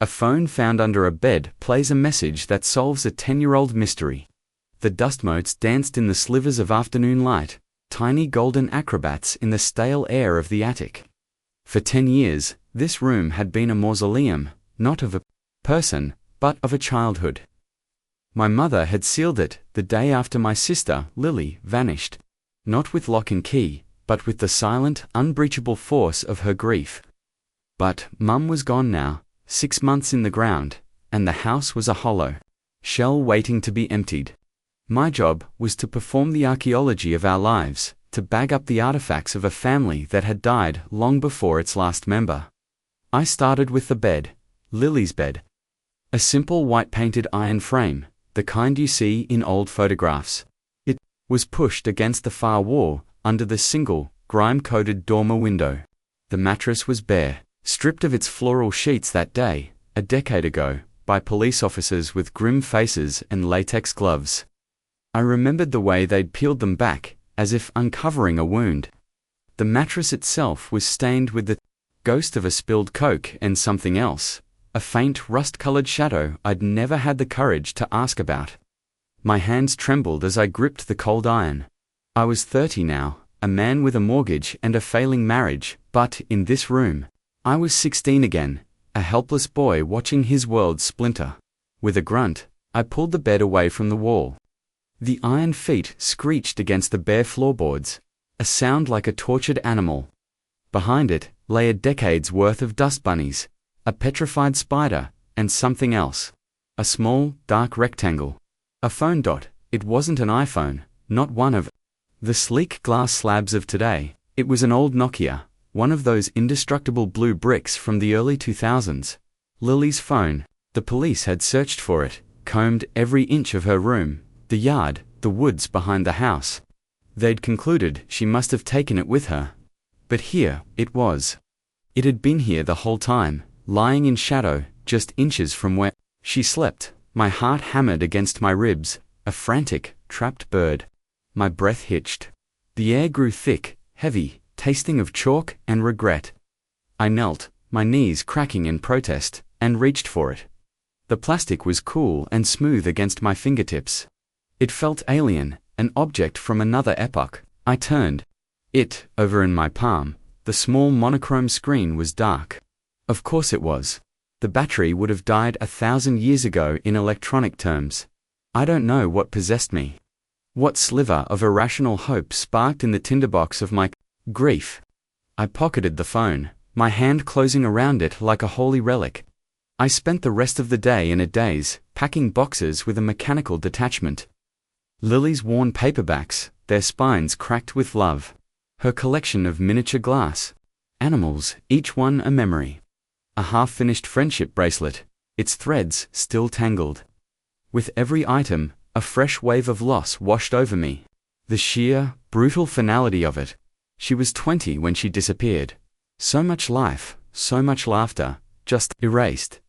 A phone found under a bed plays a message that solves a 10-year-old mystery. The dust motes danced in the slivers of afternoon light, tiny golden acrobats in the stale air of the attic. For 10 years, this room had been a mausoleum, not of a person, but of a childhood. My mother had sealed it the day after my sister, Lily, vanished. Not with lock and key, but with the silent, unbreachable force of her grief. But Mum was gone now, 6 months in the ground, and the house was a hollow shell waiting to be emptied. My job was to perform the archaeology of our lives, to bag up the artifacts of a family that had died long before its last member. I started with the bed, Lily's bed. A simple white-painted iron frame, the kind you see in old photographs. It was pushed against the far wall, under the single, grime-coated dormer window. The mattress was bare, stripped of its floral sheets that day, a decade ago, by police officers with grim faces and latex gloves. I remembered the way they'd peeled them back, as if uncovering a wound. The mattress itself was stained with the ghost of a spilled Coke and something else, a faint rust-colored shadow I'd never had the courage to ask about. My hands trembled as I gripped the cold iron. I was 30 now, a man with a mortgage and a failing marriage, but in this room, I was 16 again, a helpless boy watching his world splinter. With a grunt, I pulled the bed away from the wall. The iron feet screeched against the bare floorboards, a sound like a tortured animal. Behind it lay a decade's worth of dust bunnies, a petrified spider, and something else. A small, dark rectangle. A phone dot. It wasn't an iPhone, not one of the sleek glass slabs of today. It was an old Nokia, one of those indestructible blue bricks from the early 2000s. Lily's phone. The police had searched for it, combed every inch of her room, the yard, the woods behind the house. They'd concluded she must have taken it with her. But here it was. It had been here the whole time, lying in shadow, just inches from where she slept. My heart hammered against my ribs, a frantic, trapped bird. My breath hitched. The air grew thick, heavy, tasting of chalk and regret. I knelt, my knees cracking in protest, and reached for it. The plastic was cool and smooth against my fingertips. It felt alien, an object from another epoch. I turned it over in my palm. The small monochrome screen was dark. Of course it was. The battery would have died 1,000 years ago in electronic terms. I don't know what possessed me. What sliver of irrational hope sparked in the tinderbox of my grief. I pocketed the phone, my hand closing around it like a holy relic. I spent the rest of the day in a daze, packing boxes with a mechanical detachment. Lily's worn paperbacks, their spines cracked with love. Her collection of miniature glass animals, each one a memory. A half-finished friendship bracelet, its threads still tangled. With every item, a fresh wave of loss washed over me. The sheer, brutal finality of it. She was 20 when she disappeared. So much life, so much laughter, just erased.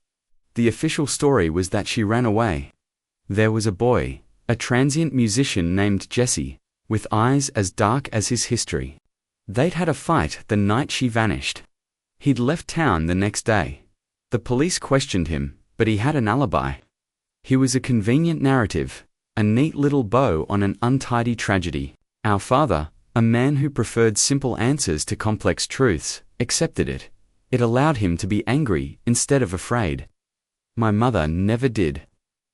The official story was that she ran away. There was a boy, a transient musician named Jesse, with eyes as dark as his history. They'd had a fight the night she vanished. He'd left town the next day. The police questioned him, but he had an alibi. He was a convenient narrative, a neat little bow on an untidy tragedy. Our father, a man who preferred simple answers to complex truths, accepted it. It allowed him to be angry instead of afraid. My mother never did.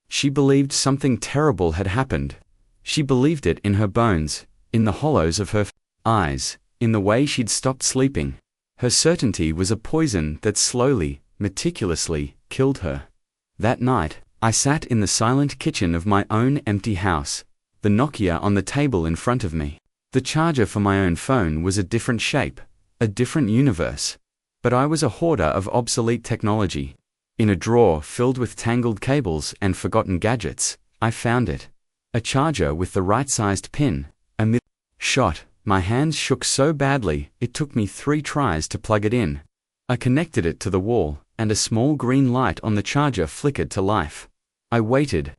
She believed something terrible had happened. She believed it in her bones, in the hollows of her eyes, in the way she'd stopped sleeping. Her certainty was a poison that slowly, meticulously, killed her. That night, I sat in the silent kitchen of my own empty house, the Nokia on the table in front of me. The charger for my own phone was a different shape, a different universe. But I was a hoarder of obsolete technology. In a drawer filled with tangled cables and forgotten gadgets, I found it. A charger with the right-sized pin, a mid-shot. My hands shook so badly, it took me 3 tries to plug it in. I connected it to the wall, and a small green light on the charger flickered to life. I waited.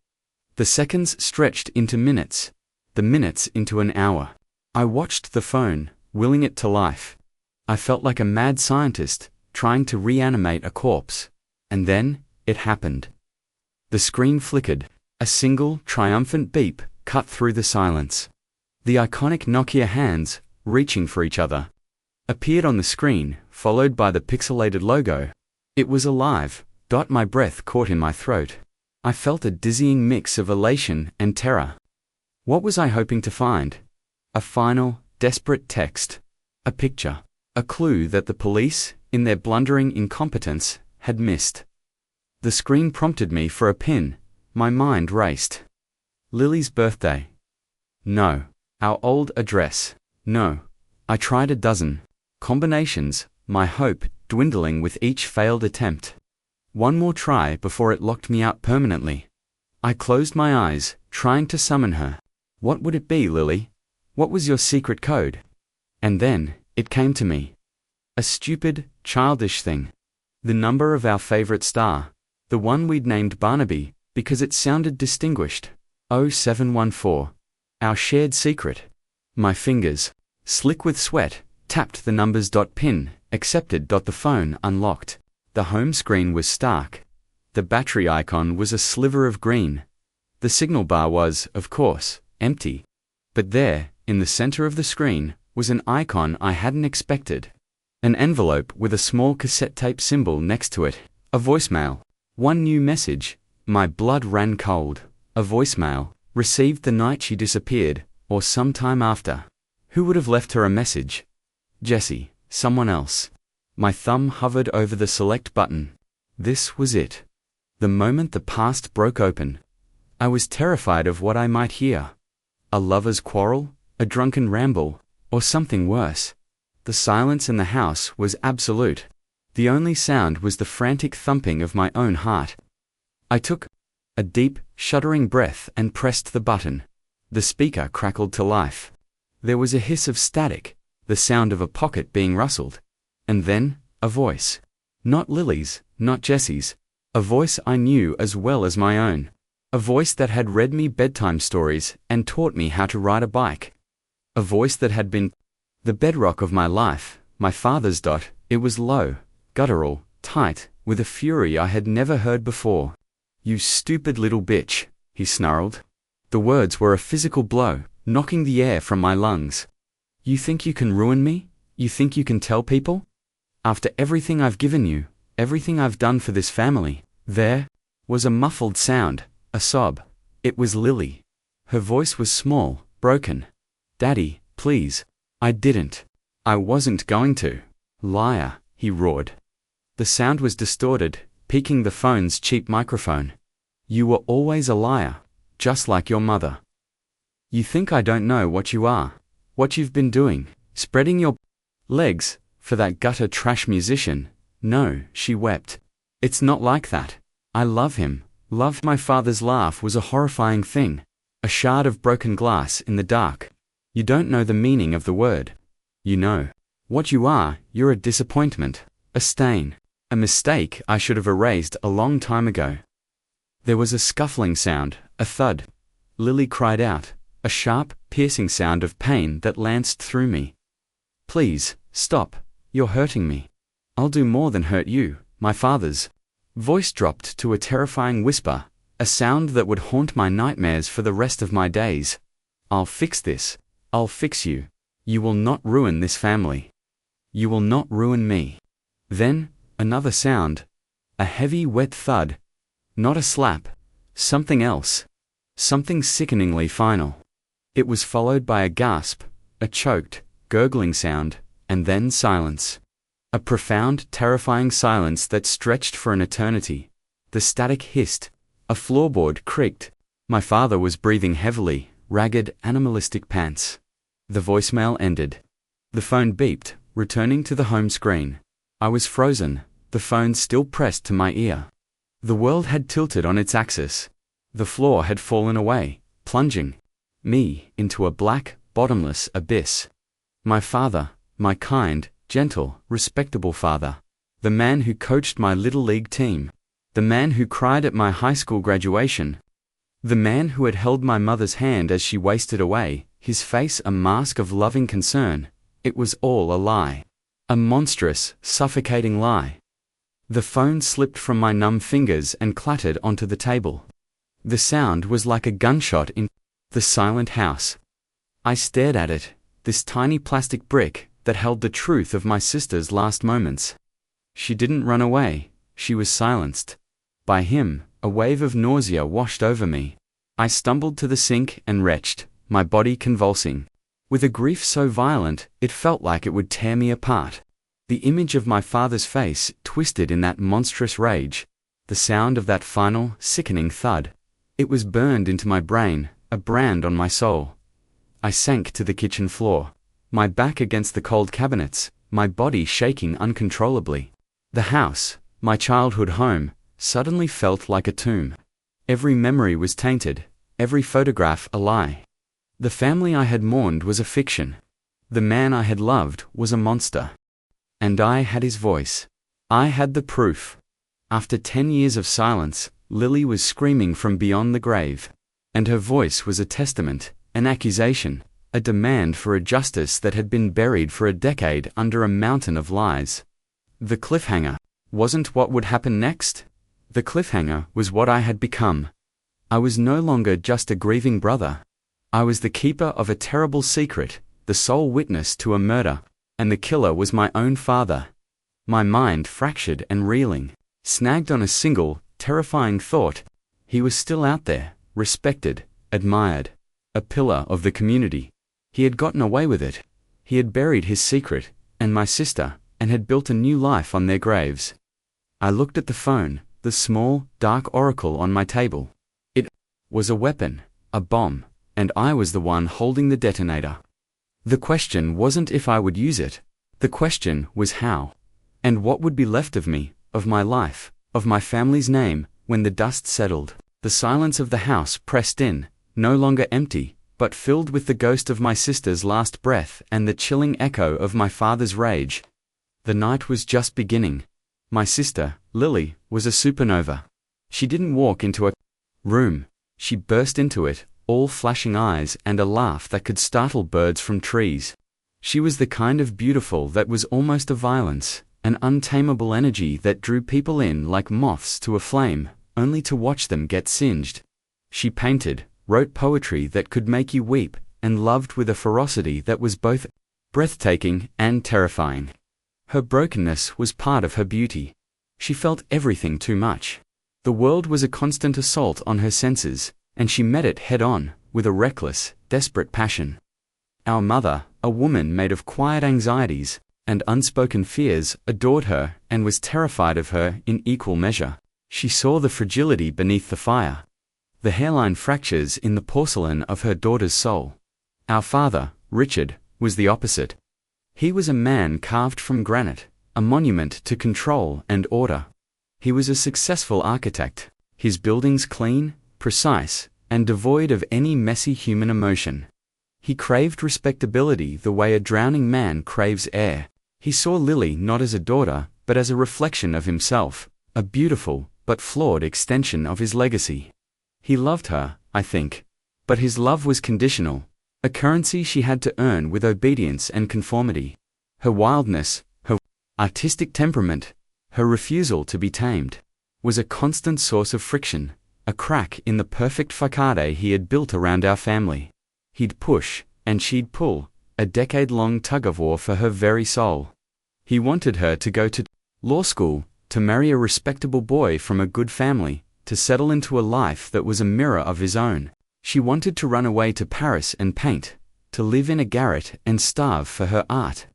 The seconds stretched into minutes, the minutes into an hour. I watched the phone, willing it to life. I felt like a mad scientist, trying to reanimate a corpse. And then, It happened. The screen flickered. A single, triumphant beep cut through the silence. The iconic Nokia hands, reaching for each other, appeared on the screen, followed by the pixelated logo. It was alive. My breath caught in my throat. I felt a dizzying mix of elation and terror. What was I hoping to find? A final, desperate text. A picture. A clue that the police, in their blundering incompetence, had missed. The screen prompted me for a pin. My mind raced. Lily's birthday. No. Our old address. No. I tried a dozen combinations, my hope dwindling with each failed attempt. One more try before it locked me out permanently. I closed my eyes, trying to summon her. What would it be, Lily? What was your secret code? And then, it came to me. A stupid, childish thing. The number of our favorite star. The one we'd named Barnaby, because it sounded distinguished. 0714. Our shared secret. My fingers, slick with sweat, tapped the numbers. Pin, accepted. The phone unlocked. The home screen was stark. The battery icon was a sliver of green. The signal bar was, of course, empty. But there, in the center of the screen, was an icon I hadn't expected. An envelope with a small cassette tape symbol next to it. A voicemail. One new message. My blood ran cold. A voicemail, received the night she disappeared, or some time after. Who would have left her a message? Jessie, someone else. My thumb hovered over the select button. This was it. The moment the past broke open. I was terrified of what I might hear. A lover's quarrel, a drunken ramble, or something worse. The silence in the house was absolute. The only sound was the frantic thumping of my own heart. I took a deep, shuddering breath and pressed the button. The speaker crackled to life. There was a hiss of static, the sound of a pocket being rustled. And then, a voice. Not Lily's, not Jessie's. A voice I knew as well as my own. A voice that had read me bedtime stories and taught me how to ride a bike. A voice that had been the bedrock of my life, my father's. It was low, guttural, tight, with a fury I had never heard before. You stupid little bitch, he snarled. The words were a physical blow, knocking the air from my lungs. You think you can ruin me? You think you can tell people? After everything I've given you, everything I've done for this family. There was a muffled sound, a sob. It was Lily. Her voice was small, broken. Daddy, please. I didn't. I wasn't going to. Liar, he roared. The sound was distorted, peaking the phone's cheap microphone. You were always a liar, just like your mother. You think I don't know what you are, what you've been doing, spreading your legs for that gutter trash musician. No, she wept. It's not like that. I love him. Loved. My father's laugh was a horrifying thing. A shard of broken glass in the dark. You don't know the meaning of the word. You know what you are. You're a disappointment, a stain, a mistake I should have erased a long time ago. There was a scuffling sound, a thud. Lily cried out, a sharp, piercing sound of pain that lanced through me. Please, stop. You're hurting me. I'll do more than hurt you. My father's voice dropped to a terrifying whisper, a sound that would haunt my nightmares for the rest of my days. I'll fix this. I'll fix you. You will not ruin this family. You will not ruin me. Then, another sound. A heavy, wet thud. Not a slap. Something else. Something sickeningly final. It was followed by a gasp, a choked, gurgling sound, and then silence. A profound, terrifying silence that stretched for an eternity. The static hissed. A floorboard creaked. My father was breathing heavily, ragged, animalistic pants. The voicemail ended. The phone beeped, returning to the home screen. I was frozen, the phone still pressed to my ear. The world had tilted on its axis. The floor had fallen away, plunging me into a black, bottomless abyss. My father, my kind, gentle, respectable father. The man who coached my little league team. The man who cried at my high school graduation. The man who had held my mother's hand as she wasted away, his face a mask of loving concern. It was all a lie. A monstrous, suffocating lie. The phone slipped from my numb fingers and clattered onto the table. The sound was like a gunshot in the silent house. I stared at it, this tiny plastic brick that held the truth of my sister's last moments. She didn't run away, she was silenced. By him, a wave of nausea washed over me. I stumbled to the sink and retched, my body convulsing. With a grief so violent, it felt like it would tear me apart. The image of my father's face twisted in that monstrous rage. The sound of that final, sickening thud. It was burned into my brain, a brand on my soul. I sank to the kitchen floor, my back against the cold cabinets, my body shaking uncontrollably. The house, my childhood home, suddenly felt like a tomb. Every memory was tainted, every photograph a lie. The family I had mourned was a fiction. The man I had loved was a monster. And I had his voice. I had the proof. After 10 years of silence, Lily was screaming from beyond the grave. And her voice was a testament, an accusation, a demand for a justice that had been buried for a decade under a mountain of lies. The cliffhanger wasn't what would happen next. The cliffhanger was what I had become. I was no longer just a grieving brother. I was the keeper of a terrible secret, the sole witness to a murder, and the killer was my own father. My mind fractured and reeling, snagged on a single, terrifying thought. He was still out there, respected, admired, a pillar of the community. He had gotten away with it. He had buried his secret, and my sister, and had built a new life on their graves. I looked at the phone, the small, dark oracle on my table. It was a weapon, a bomb, and I was the one holding the detonator. The question wasn't if I would use it. The question was how. And what would be left of me, of my life, of my family's name, when the dust settled. The silence of the house pressed in, no longer empty, but filled with the ghost of my sister's last breath and the chilling echo of my father's rage. The night was just beginning. My sister, Lily, was a supernova. She didn't walk into a room. She burst into it, all flashing eyes and a laugh that could startle birds from trees. She was the kind of beautiful that was almost a violence, an untamable energy that drew people in like moths to a flame, only to watch them get singed. She painted, wrote poetry that could make you weep, and loved with a ferocity that was both breathtaking and terrifying. Her brokenness was part of her beauty. She felt everything too much. The world was a constant assault on her senses, and she met it head-on, with a reckless, desperate passion. Our mother, a woman made of quiet anxieties and unspoken fears, adored her and was terrified of her in equal measure. She saw the fragility beneath the fire, the hairline fractures in the porcelain of her daughter's soul. Our father, Richard, was the opposite. He was a man carved from granite, a monument to control and order. He was a successful architect, his buildings clean, precise, and devoid of any messy human emotion. He craved respectability the way a drowning man craves air. He saw Lily not as a daughter, but as a reflection of himself, a beautiful, but flawed extension of his legacy. He loved her, I think. But his love was conditional, a currency she had to earn with obedience and conformity. Her wildness, her artistic temperament, her refusal to be tamed, was a constant source of friction, a crack in the perfect facade he had built around our family. He'd push, and she'd pull, a decade-long tug-of-war for her very soul. He wanted her to go to law school, to marry a respectable boy from a good family, to settle into a life that was a mirror of his own. She wanted to run away to Paris and paint, to live in a garret and starve for her art,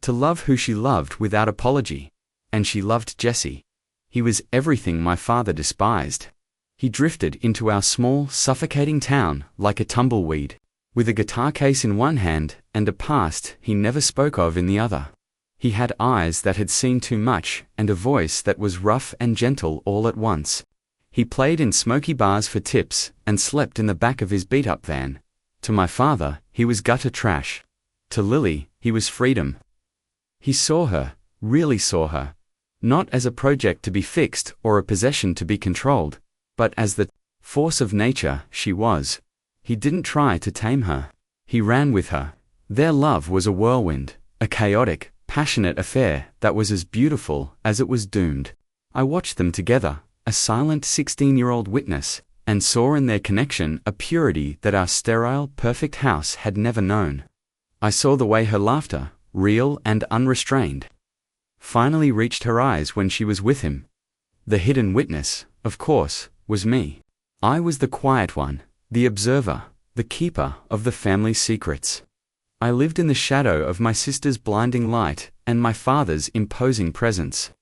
to love who she loved without apology. And she loved Jesse. He was everything my father despised. He drifted into our small, suffocating town like a tumbleweed, with a guitar case in one hand and a past he never spoke of in the other. He had eyes that had seen too much and a voice that was rough and gentle all at once. He played in smoky bars for tips and slept in the back of his beat-up van. To my father, he was gutter trash. To Lily, he was freedom. He saw her, really saw her, not as a project to be fixed or a possession to be controlled, but as the force of nature she was. He didn't try to tame her. He ran with her. Their love was a whirlwind, a chaotic, passionate affair that was as beautiful as it was doomed. I watched them together, a silent 16-year-old witness, and saw in their connection a purity that our sterile, perfect house had never known. I saw the way her laughter, real and unrestrained, finally reached her eyes when she was with him. The hidden witness, of course, was me. I was the quiet one, the observer, the keeper of the family's secrets. I lived in the shadow of my sister's blinding light and my father's imposing presence.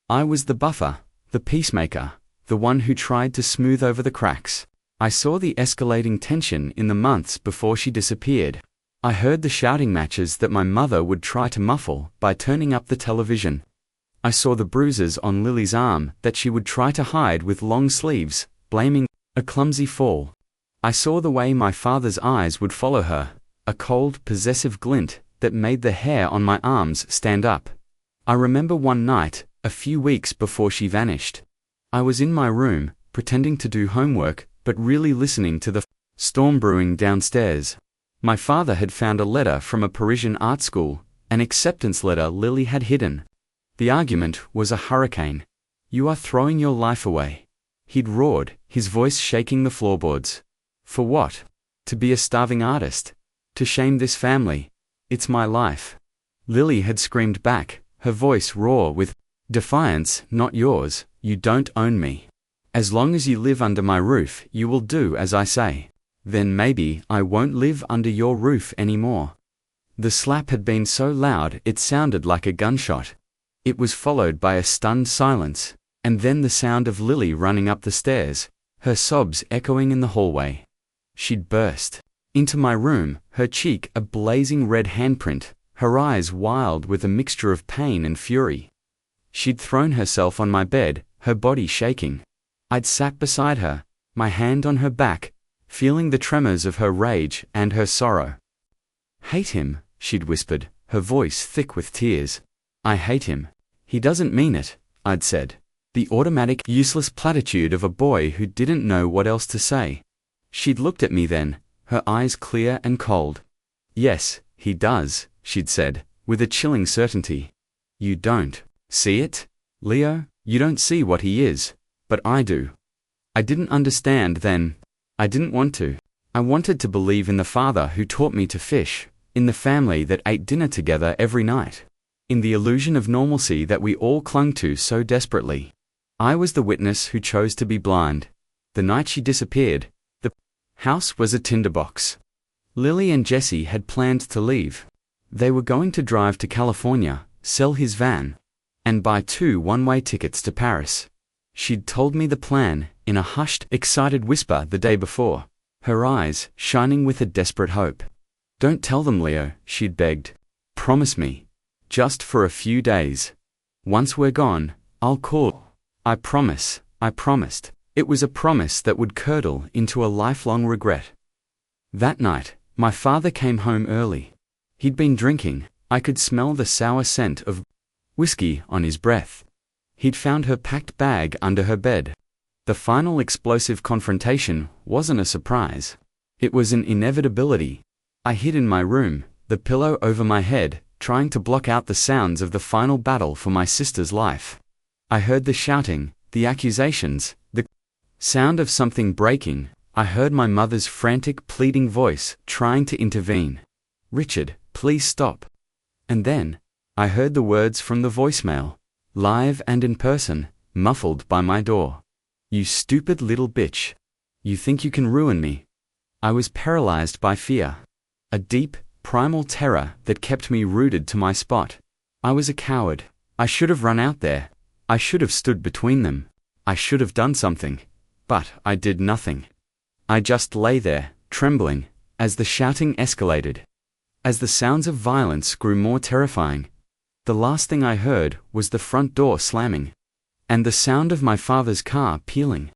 I was the buffer, the peacemaker, the one who tried to smooth over the cracks. I saw the escalating tension in the months before she disappeared. I heard the shouting matches that my mother would try to muffle by turning up the television. I saw the bruises on Lily's arm that she would try to hide with long sleeves, blaming a clumsy fall. I saw the way my father's eyes would follow her, a cold, possessive glint that made the hair on my arms stand up. I remember one night, a few weeks before she vanished. I was in my room, pretending to do homework, but really listening to the storm brewing downstairs. My father had found a letter from a Parisian art school, an acceptance letter Lily had hidden. The argument was a hurricane. "You are throwing your life away," he'd roared, his voice shaking the floorboards. "For what? To be a starving artist? To shame this family? It's my life." Lily had screamed back, her voice raw with defiance, "Not yours, you don't own me. As long as you live under my roof, you will do as I say. Then maybe I won't live under your roof anymore." The slap had been so loud it sounded like a gunshot. It was followed by a stunned silence, and then the sound of Lily running up the stairs, her sobs echoing in the hallway. She'd burst into my room, her cheek a blazing red handprint, her eyes wild with a mixture of pain and fury. She'd thrown herself on my bed, her body shaking. I'd sat beside her, my hand on her back, feeling the tremors of her rage and her sorrow. "Hate him," she'd whispered, her voice thick with tears. "I hate him. He doesn't mean it," I'd said. The automatic, useless platitude of a boy who didn't know what else to say. She'd looked at me then, her eyes clear and cold. "Yes, he does," she'd said, with a chilling certainty. "You don't see it, Leo? You don't see what he is, but I do." I didn't understand then. I didn't want to. I wanted to believe in the father who taught me to fish, in the family that ate dinner together every night, in the illusion of normalcy that we all clung to so desperately. I was the witness who chose to be blind. The night she disappeared, the house was a tinderbox. Lily and Jesse had planned to leave. They were going to drive to California, sell his van, and buy 2 one-way tickets to Paris. She'd told me the plan, in a hushed, excited whisper the day before, her eyes shining with a desperate hope. "Don't tell them, Leo," she'd begged. "Promise me. Just for a few days. Once we're gone, I'll call." I promise, I promised. It was a promise that would curdle into a lifelong regret. That night, my father came home early. He'd been drinking. I could smell the sour scent of whiskey on his breath. He'd found her packed bag under her bed. The final explosive confrontation wasn't a surprise. It was an inevitability. I hid in my room, the pillow over my head, trying to block out the sounds of the final battle for my sister's life. I heard the shouting, the accusations, the sound of something breaking. I heard my mother's frantic, pleading voice, trying to intervene. "Richard, please stop." And then, I heard the words from the voicemail, live and in person, muffled by my door. "You stupid little bitch. You think you can ruin me." I was paralyzed by fear. A deep, primal terror that kept me rooted to my spot. I was a coward. I should have run out there. I should have stood between them. I should have done something. But I did nothing. I just lay there, trembling, as the shouting escalated. As the sounds of violence grew more terrifying, the last thing I heard was the front door slamming, and the sound of my father's car peeling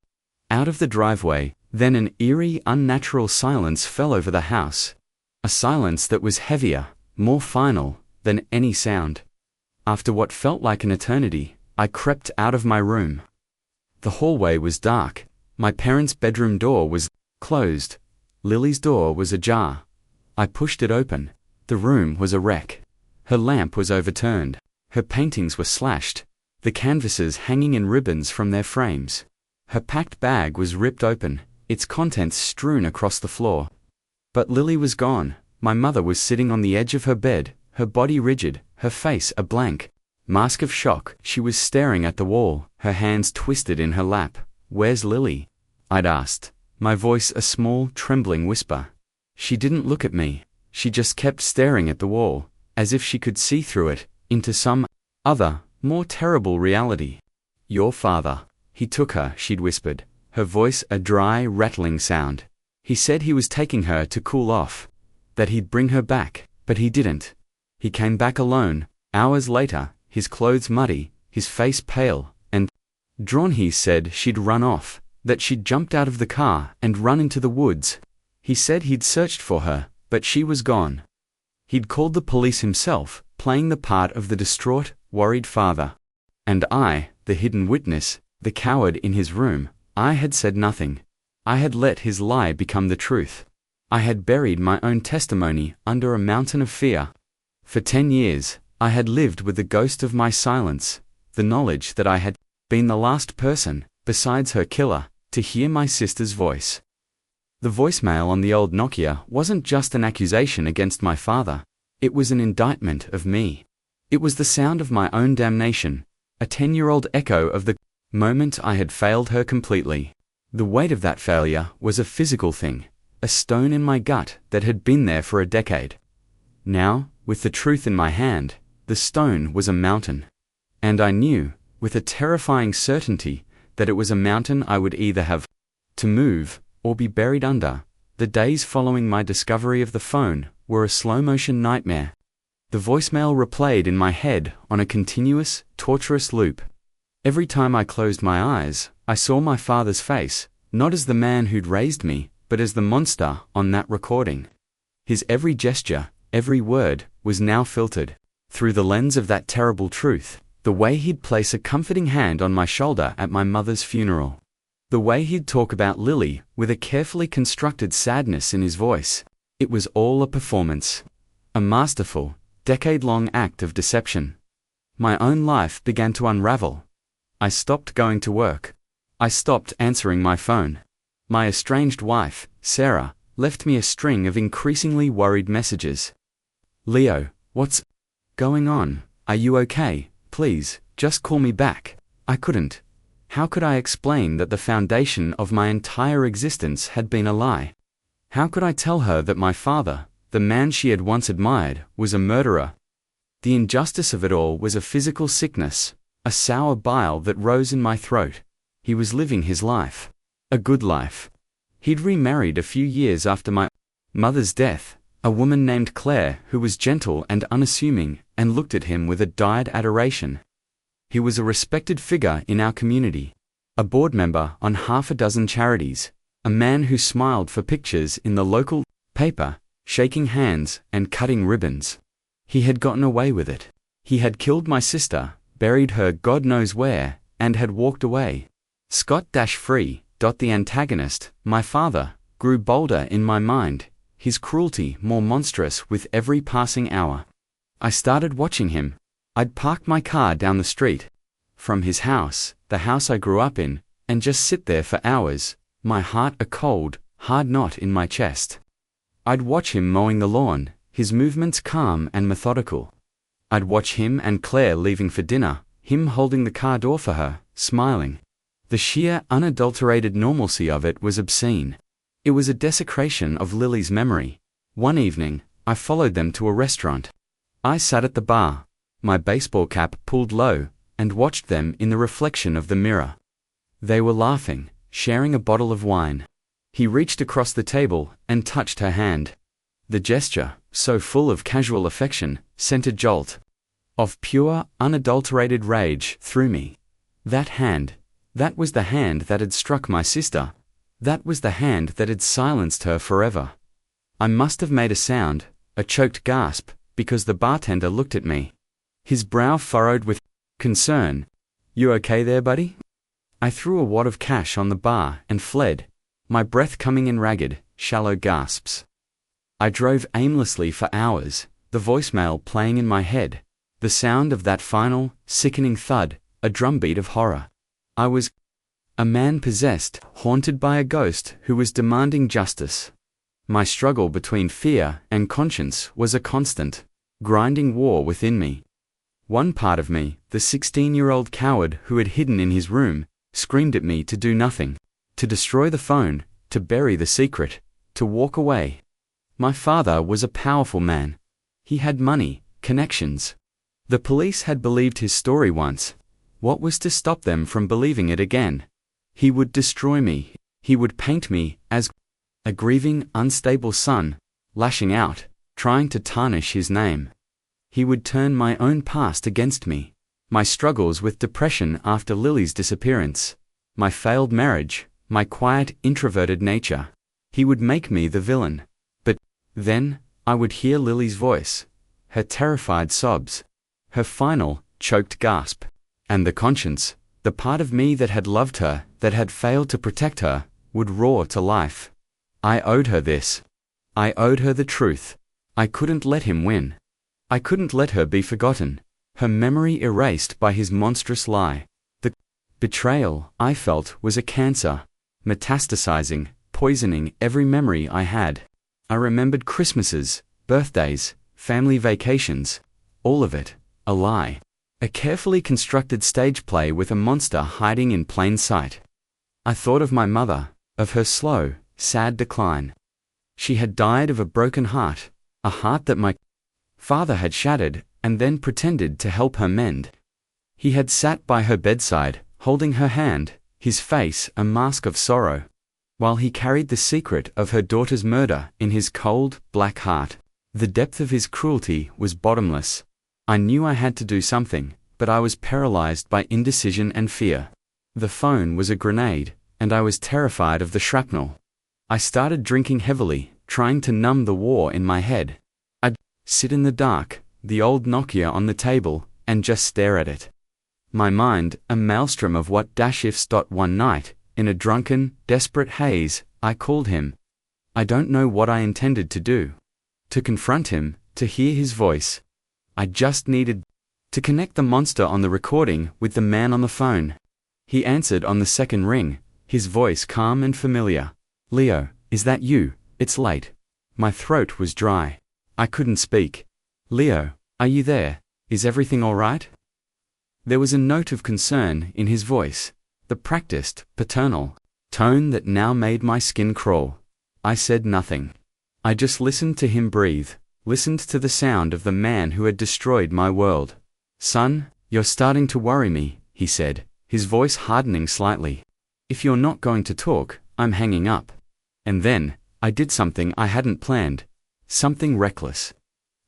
out of the driveway. Then an eerie, unnatural silence fell over the house. A silence that was heavier, more final, than any sound. After what felt like an eternity, I crept out of my room. The hallway was dark. My parents' bedroom door was closed. Lily's door was ajar. I pushed it open. The room was a wreck. Her lamp was overturned. Her paintings were slashed. the canvases hanging in ribbons from their frames. Her packed bag was ripped open, its contents strewn across the floor. But Lily was gone. My mother was sitting on the edge of her bed, her body rigid, her face a blank mask of shock. She was staring at the wall, her hands twisted in her lap. "Where's Lily?" I'd asked, my voice a small, trembling whisper. She didn't look at me. She just kept staring at the wall, as if she could see through it, into some other, more terrible reality. "Your father. He took her," she'd whispered, her voice a dry, rattling sound. "He said he was taking her to cool off, that he'd bring her back, but he didn't. He came back alone, hours later, his clothes muddy, his face pale, and drawn. He said she'd run off, that she'd jumped out of the car and run into the woods. He said he'd searched for her, but she was gone. He'd called the police himself, playing the part of the distraught, worried father. And I, the hidden witness, the coward in his room, I had said nothing. I had let his lie become the truth. I had buried my own testimony under a mountain of fear. For 10 years, I had lived with the ghost of my silence, the knowledge that I had been the last person, besides her killer, to hear my sister's voice. The voicemail on the old Nokia wasn't just an accusation against my father. It was an indictment of me. It was the sound of my own damnation, a 10-year-old echo of the moment I had failed her completely. The weight of that failure was a physical thing, a stone in my gut that had been there for a decade. Now, with the truth in my hand, the stone was a mountain. And I knew, with a terrifying certainty, that it was a mountain I would either have to move or be buried under. The days following my discovery of the phone were a slow-motion nightmare. The voicemail replayed in my head on a continuous, torturous loop. Every time I closed my eyes, I saw my father's face, not as the man who'd raised me, but as the monster on that recording. His every gesture, every word, was now filtered through the lens of that terrible truth. The way he'd place a comforting hand on my shoulder at my mother's funeral. The way he'd talk about Lily with a carefully constructed sadness in his voice. It was all a performance. A masterful, decade-long act of deception. My own life began to unravel. I stopped going to work. I stopped answering my phone. My estranged wife, Sarah, left me a string of increasingly worried messages. "Leo, what's going on? Are you okay? Please, just call me back." I couldn't. How could I explain that the foundation of my entire existence had been a lie? How could I tell her that my father, the man she had once admired, was a murderer? The injustice of it all was a physical sickness, a sour bile that rose in my throat. He was living his life. A good life. He'd remarried a few years after my mother's death, a woman named Claire who was gentle and unassuming and looked at him with a dyed adoration. He was a respected figure in our community, a board member on half a dozen charities, a man who smiled for pictures in the local paper, shaking hands and cutting ribbons. He had gotten away with it. He had killed my sister, buried her God knows where, and had walked away. Scot-free. The antagonist, my father, grew bolder in my mind, his cruelty more monstrous with every passing hour. I started watching him. I'd park my car down the street from his house, the house I grew up in, and just sit there for hours, my heart a cold, hard knot in my chest. I'd watch him mowing the lawn, his movements calm and methodical. I'd watch him and Claire leaving for dinner, him holding the car door for her, smiling. The sheer, unadulterated normalcy of it was obscene. It was a desecration of Lily's memory. One evening, I followed them to a restaurant. I sat at the bar, my baseball cap pulled low, and watched them in the reflection of the mirror. They were laughing, sharing a bottle of wine. He reached across the table and touched her hand. The gesture, so full of casual affection, sent a jolt of pure, unadulterated rage through me. That hand. That was the hand that had struck my sister. That was the hand that had silenced her forever. I must have made a sound, a choked gasp, because the bartender looked at me. His brow furrowed with concern. "You okay there, buddy?" I threw a wad of cash on the bar and fled, my breath coming in ragged, shallow gasps. I drove aimlessly for hours, the voicemail playing in my head, the sound of that final, sickening thud a drumbeat of horror. I was a man possessed, haunted by a ghost who was demanding justice. My struggle between fear and conscience was a constant, grinding war within me. One part of me, the 16-year-old coward who had hidden in his room, screamed at me to do nothing, to destroy the phone, to bury the secret, to walk away. My father was a powerful man. He had money, connections. The police had believed his story once. What was to stop them from believing it again? He would destroy me. He would paint me as a grieving, unstable son, lashing out, trying to tarnish his name. He would turn my own past against me. My struggles with depression after Lily's disappearance. My failed marriage. My quiet, introverted nature. He would make me the villain. But then, I would hear Lily's voice. Her terrified sobs. Her final, choked gasp. And the conscience, the part of me that had loved her, that had failed to protect her, would roar to life. I owed her this. I owed her the truth. I couldn't let him win. I couldn't let her be forgotten, her memory erased by his monstrous lie. The betrayal, I felt, was a cancer, metastasizing, poisoning every memory I had. I remembered Christmases, birthdays, family vacations, all of it, a lie. A carefully constructed stage play with a monster hiding in plain sight. I thought of my mother, of her slow, sad decline. She had died of a broken heart, a heart that my father had shattered, and then pretended to help her mend. He had sat by her bedside, holding her hand, his face a mask of sorrow, while he carried the secret of her daughter's murder in his cold, black heart. The depth of his cruelty was bottomless. I knew I had to do something, but I was paralyzed by indecision and fear. The phone was a grenade, and I was terrified of the shrapnel. I started drinking heavily, trying to numb the war in my head. I'd sit in the dark, the old Nokia on the table, and just stare at it. My mind, a maelstrom of what ifs. One night, in a drunken, desperate haze, I called him. I don't know what I intended to do. To confront him, to hear his voice. I just needed to connect the monster on the recording with the man on the phone. He answered on the second ring, his voice calm and familiar. "Leo, is that you? It's late." My throat was dry. I couldn't speak. "Leo, are you there? Is everything all right?" There was a note of concern in his voice, the practiced, paternal tone that now made my skin crawl. I said nothing. I just listened to him breathe, listened to the sound of the man who had destroyed my world. "Son, you're starting to worry me," he said, his voice hardening slightly. "If you're not going to talk, I'm hanging up." And then, I did something I hadn't planned. Something reckless.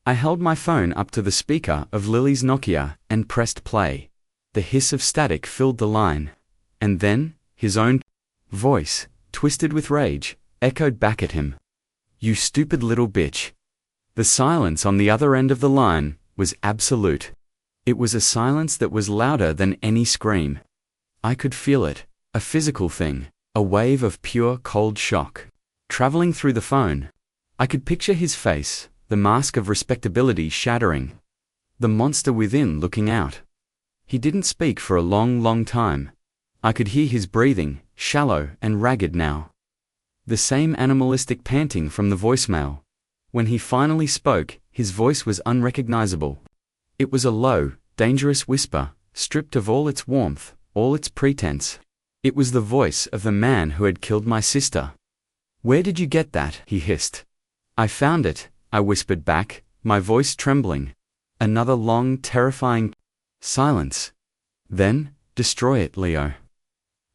I held my phone up to the speaker of Lily's Nokia and pressed play. The hiss of static filled the line. And then, his own voice, twisted with rage, echoed back at him. "You stupid little bitch." The silence on the other end of the line was absolute. It was a silence that was louder than any scream. I could feel it, a physical thing, a wave of pure cold shock, traveling through the phone. I could picture his face, the mask of respectability shattering, the monster within looking out. He didn't speak for a long, long time. I could hear his breathing, shallow and ragged now. The same animalistic panting from the voicemail. When he finally spoke, his voice was unrecognizable. It was a low, dangerous whisper, stripped of all its warmth, all its pretense. It was the voice of the man who had killed my sister. "Where did you get that?" he hissed. "I found it," I whispered back, my voice trembling. Another long, terrifying silence. "Then, destroy it, Leo."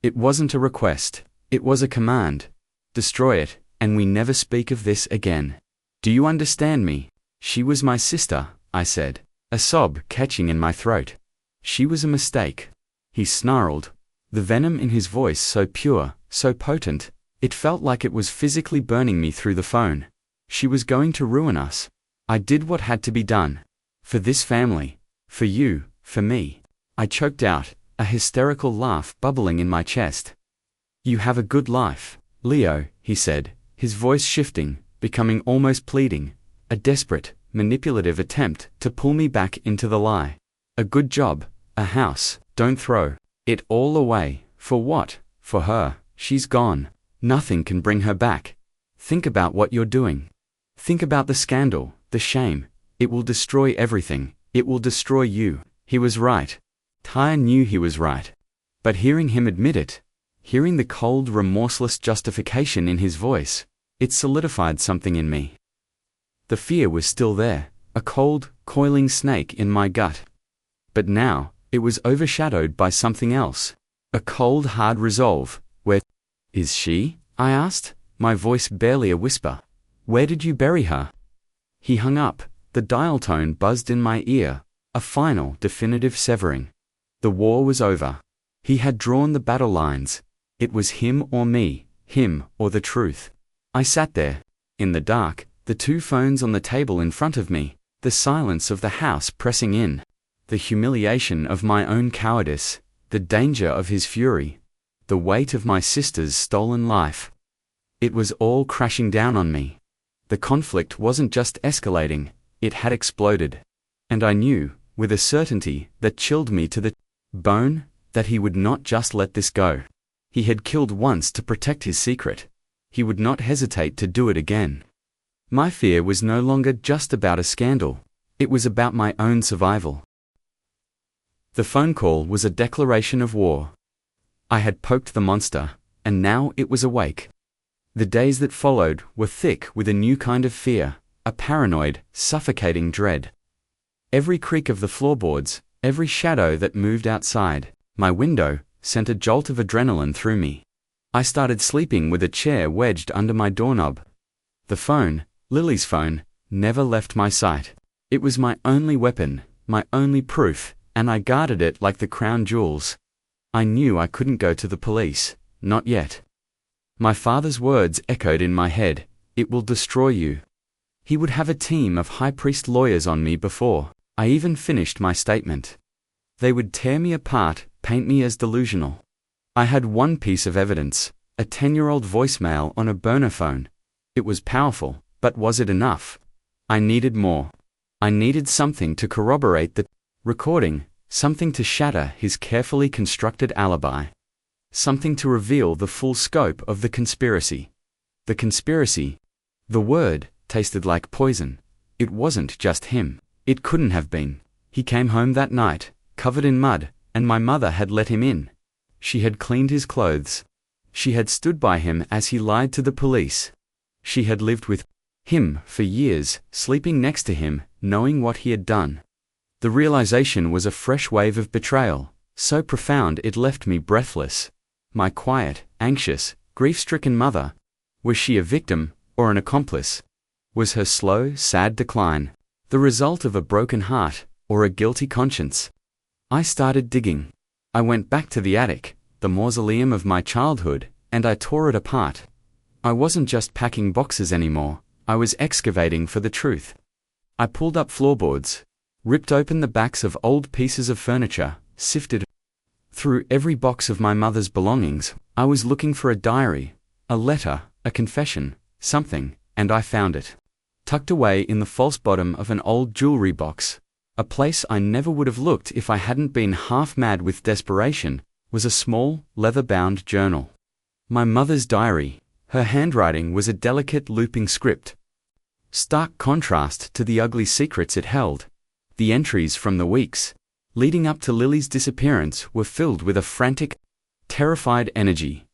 It wasn't a request, it was a command. "Destroy it, and we never speak of this again. Do you understand me?" "She was my sister," I said, a sob catching in my throat. "She was a mistake." He snarled, the venom in his voice so pure, so potent, it felt like it was physically burning me through the phone. She was going to ruin us. I did what had to be done. For this family. For you, for me. I choked out, a hysterical laugh bubbling in my chest. "You have a good life, Leo," he said, his voice shifting, becoming almost pleading, a desperate, manipulative attempt to pull me back into the lie. "A good job, a house, Don't throw it all away. For what? For her. She's gone. Nothing can bring her back. Think about what you're doing. Think about the scandal, the shame. It will destroy everything. It will destroy you. He was right. Tyre knew he was right. But hearing him admit it, hearing the cold, remorseless justification in his voice, it solidified something in me. The fear was still there, a cold, coiling snake in my gut. But now, it was overshadowed by something else. A cold, hard resolve. Where is she? I asked, my voice barely a whisper. Where did you bury her? He hung up. The dial tone buzzed in my ear, a final, definitive severing. The war was over. He had drawn the battle lines. It was him or me, him or the truth. I sat there, in the dark, the two phones on the table in front of me, the silence of the house pressing in, the humiliation of my own cowardice, the danger of his fury, the weight of my sister's stolen life. It was all crashing down on me. The conflict wasn't just escalating, it had exploded. And I knew, with a certainty that chilled me to the bone, that he would not just let this go. He had killed once to protect his secret. He would not hesitate to do it again. My fear was no longer just about a scandal. It was about my own survival. The phone call was a declaration of war. I had poked the monster, and now it was awake. The days that followed were thick with a new kind of fear, a paranoid, suffocating dread. Every creak of the floorboards, every shadow that moved outside my window, sent a jolt of adrenaline through me. I started sleeping with a chair wedged under my doorknob. The phone, Lily's phone, never left my sight. It was my only weapon, my only proof, and I guarded it like the crown jewels. I knew I couldn't go to the police, not yet. My father's words echoed in my head, "It will destroy you." He would have a team of high priest lawyers on me before I even finished my statement. They would tear me apart, paint me as delusional. I had one piece of evidence, a 10-year-old voicemail on a burner phone. It was powerful, but was it enough? I needed more. I needed something to corroborate the recording, something to shatter his carefully constructed alibi. Something to reveal the full scope of the conspiracy. The conspiracy. The word tasted like poison. It wasn't just him. It couldn't have been. He came home that night, covered in mud, and my mother had let him in. She had cleaned his clothes. She had stood by him as he lied to the police. She had lived with him for years, sleeping next to him, knowing what he had done. The realization was a fresh wave of betrayal, so profound it left me breathless. My quiet, anxious, grief-stricken mother. Was she a victim, or an accomplice? Was her slow, sad decline the result of a broken heart, or a guilty conscience? I started digging. I went back to the attic, the mausoleum of my childhood, and I tore it apart. I wasn't just packing boxes anymore, I was excavating for the truth. I pulled up floorboards, ripped open the backs of old pieces of furniture, sifted through every box of my mother's belongings. I was looking for a diary, a letter, a confession, something, and I found it. Tucked away in the false bottom of an old jewelry box, a place I never would have looked if I hadn't been half mad with desperation, was a small, leather-bound journal. My mother's diary. Her handwriting was a delicate looping script. Stark contrast to the ugly secrets it held. The entries from the weeks leading up to Lily's disappearance were filled with a frantic, terrified energy.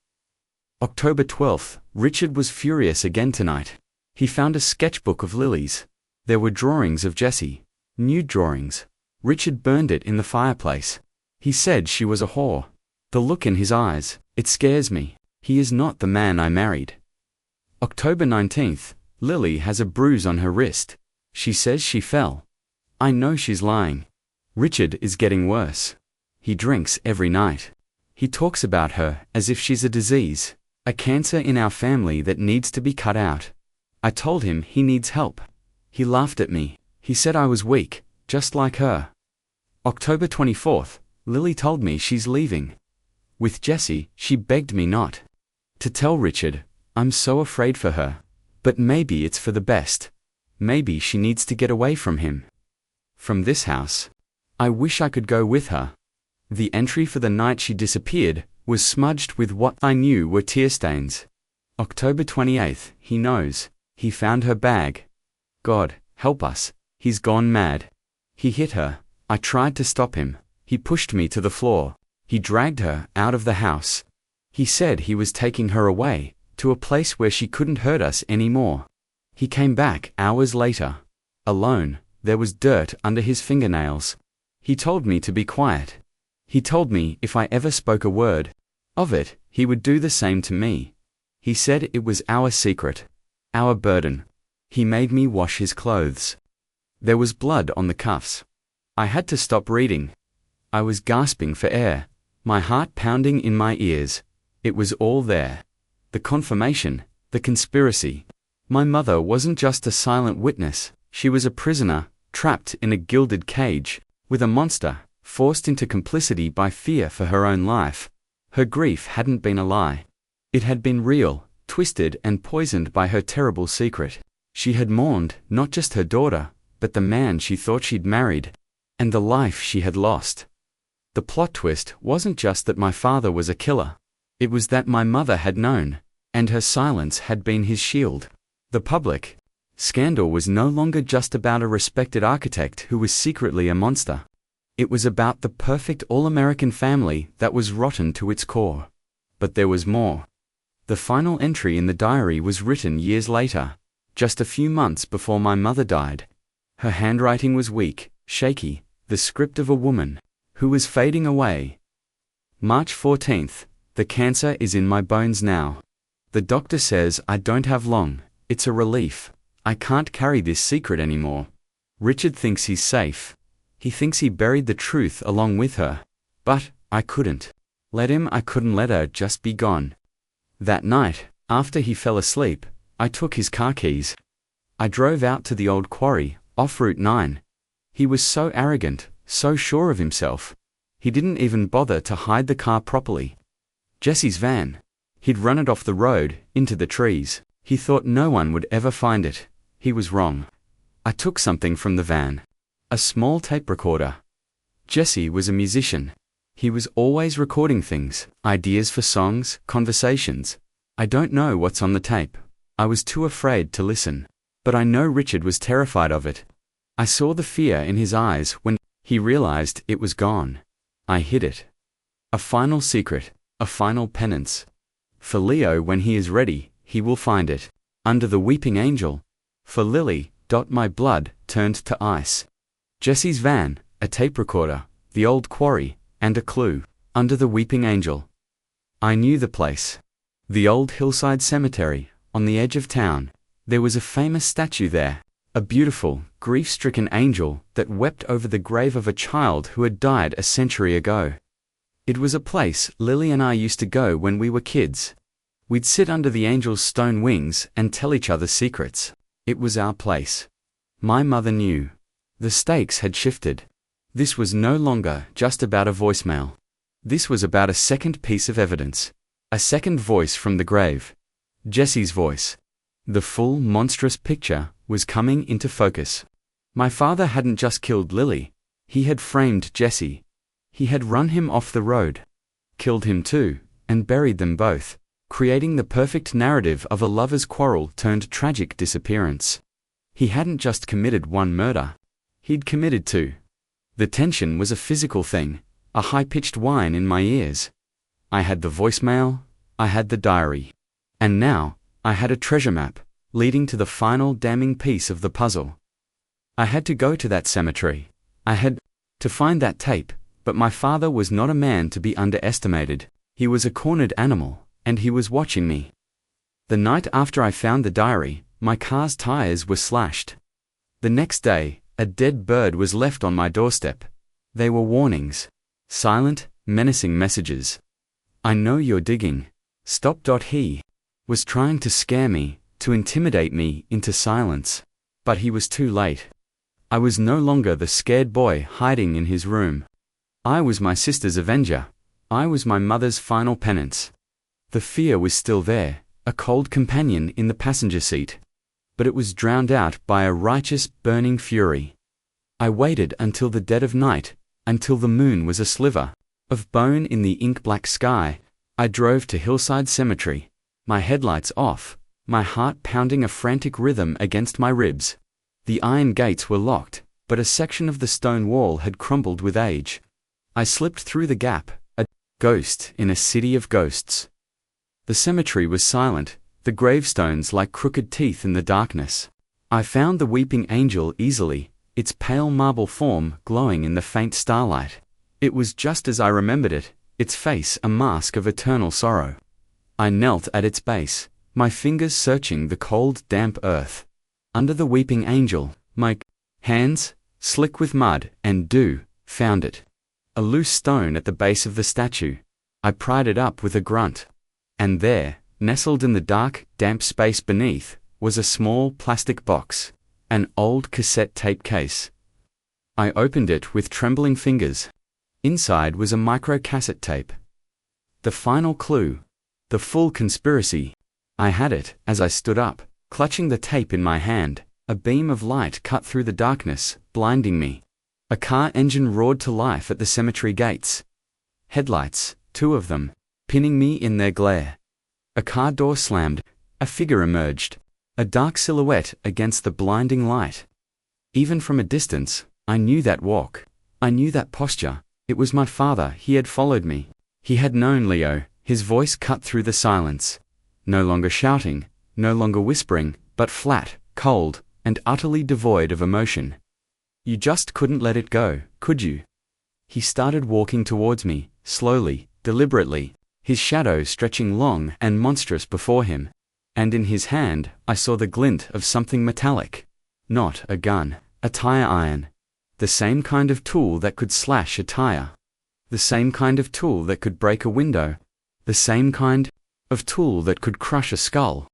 October 12th, Richard was furious again tonight. He found a sketchbook of Lily's. There were drawings of Jessie. Nude drawings. Richard burned it in the fireplace. He said she was a whore. The look in his eyes, it scares me. He is not the man I married. October 19th, Lily has a bruise on her wrist. She says she fell. I know she's lying. Richard is getting worse. He drinks every night. He talks about her as if she's a disease, a cancer in our family that needs to be cut out. I told him he needs help. He laughed at me. He said I was weak, just like her. October 24th, Lily told me she's leaving. With Jessie, she begged me not to tell Richard. I'm so afraid for her. But maybe it's for the best. Maybe she needs to get away from him. From this house. I wish I could go with her. The entry for the night she disappeared was smudged with what I knew were tear stains. October 28th, he knows. He found her bag. God, help us. He's gone mad. He hit her. I tried to stop him. He pushed me to the floor. He dragged her out of the house. He said he was taking her away, to a place where she couldn't hurt us anymore. He came back hours later. Alone, there was dirt under his fingernails. He told me to be quiet. He told me if I ever spoke a word of it, he would do the same to me. He said it was our secret, our burden. He made me wash his clothes. There was blood on the cuffs. I had to stop reading. I was gasping for air, my heart pounding in my ears. It was all there. The confirmation, the conspiracy. My mother wasn't just a silent witness, she was a prisoner, trapped in a gilded cage, with a monster, forced into complicity by fear for her own life. Her grief hadn't been a lie. It had been real, twisted and poisoned by her terrible secret. She had mourned not just her daughter, but the man she thought she'd married, and the life she had lost. The plot twist wasn't just that my father was a killer. It was that my mother had known, and her silence had been his shield. The public scandal was no longer just about a respected architect who was secretly a monster. It was about the perfect all-American family that was rotten to its core. But there was more. The final entry in the diary was written years later, just a few months before my mother died. Her handwriting was weak, shaky, the script of a woman who was fading away. March 14th, the cancer is in my bones now. The doctor says I don't have long. It's a relief. I can't carry this secret anymore. Richard thinks he's safe. He thinks he buried the truth along with her. But I couldn't let him. I couldn't let her just be gone. That night, after he fell asleep, I took his car keys. I drove out to the old quarry, off Route 9. He was so arrogant, so sure of himself. He didn't even bother to hide the car properly. Jesse's van. He'd run it off the road, into the trees. He thought no one would ever find it. He was wrong. I took something from the van. A small tape recorder. Jesse was a musician. He was always recording things, ideas for songs, conversations. I don't know what's on the tape. I was too afraid to listen. But I know Richard was terrified of it. I saw the fear in his eyes when he realized it was gone. I hid it. A final secret, a final penance. For Leo, when he is ready, he will find it. Under the weeping angel. For Lily, my blood turned to ice. Jesse's van, a tape recorder, the old quarry, and a clue. Under the weeping angel. I knew the place. The old hillside cemetery, on the edge of town. There was a famous statue there. A beautiful, grief-stricken angel that wept over the grave of a child who had died a century ago. It was a place Lily and I used to go when we were kids. We'd sit under the angel's stone wings and tell each other secrets. It was our place. My mother knew. The stakes had shifted. This was no longer just about a voicemail. This was about a second piece of evidence. A second voice from the grave. Jesse's voice. The full, monstrous picture was coming into focus. My father hadn't just killed Lily. He had framed Jesse. He had run him off the road. Killed him too, and buried them both, creating the perfect narrative of a lover's quarrel turned tragic disappearance. He hadn't just committed one murder. He'd committed two. The tension was a physical thing, a high-pitched whine in my ears. I had the voicemail, I had the diary. And now, I had a treasure map, leading to the final damning piece of the puzzle. I had to go to that cemetery. I had to find that tape, but my father was not a man to be underestimated. He was a cornered animal, and he was watching me. The night after I found the diary, my car's tires were slashed. The next day, a dead bird was left on my doorstep. They were warnings. Silent, menacing messages. I know you're digging. Stop. He was trying to scare me, to intimidate me into silence. But he was too late. I was no longer the scared boy hiding in his room. I was my sister's avenger. I was my mother's final penance. The fear was still there, a cold companion in the passenger seat. But it was drowned out by a righteous, burning fury. I waited until the dead of night, until the moon was a sliver, of bone in the ink-black sky, I drove to Hillside Cemetery, my headlights off, my heart pounding a frantic rhythm against my ribs. The iron gates were locked, but a section of the stone wall had crumbled with age. I slipped through the gap, a ghost in a city of ghosts. The cemetery was silent, the gravestones like crooked teeth in the darkness. I found the weeping angel easily, its pale marble form glowing in the faint starlight. It was just as I remembered it, its face a mask of eternal sorrow. I knelt at its base, my fingers searching the cold, damp earth. Under the weeping angel, my hands, slick with mud and dew, found it. A loose stone at the base of the statue. I pried it up with a grunt. And there, nestled in the dark, damp space beneath, was a small plastic box, an old cassette tape case. I opened it with trembling fingers. Inside was a micro-cassette tape. The final clue. The full conspiracy. I had it as I stood up, clutching the tape in my hand. A beam of light cut through the darkness, blinding me. A car engine roared to life at the cemetery gates. Headlights, 2 of them, pinning me in their glare. A car door slammed. A figure emerged. A dark silhouette against the blinding light. Even from a distance, I knew that walk. I knew that posture. It was my father. He had followed me. He had known Leo. His voice cut through the silence. No longer shouting, no longer whispering, but flat, cold, and utterly devoid of emotion. You just couldn't let it go, could you? He started walking towards me, slowly, deliberately, his shadow stretching long and monstrous before him. And in his hand, I saw the glint of something metallic. Not a gun, a tire iron. The same kind of tool that could slash a tire. The same kind of tool that could break a window. The same kind of tool that could crush a skull.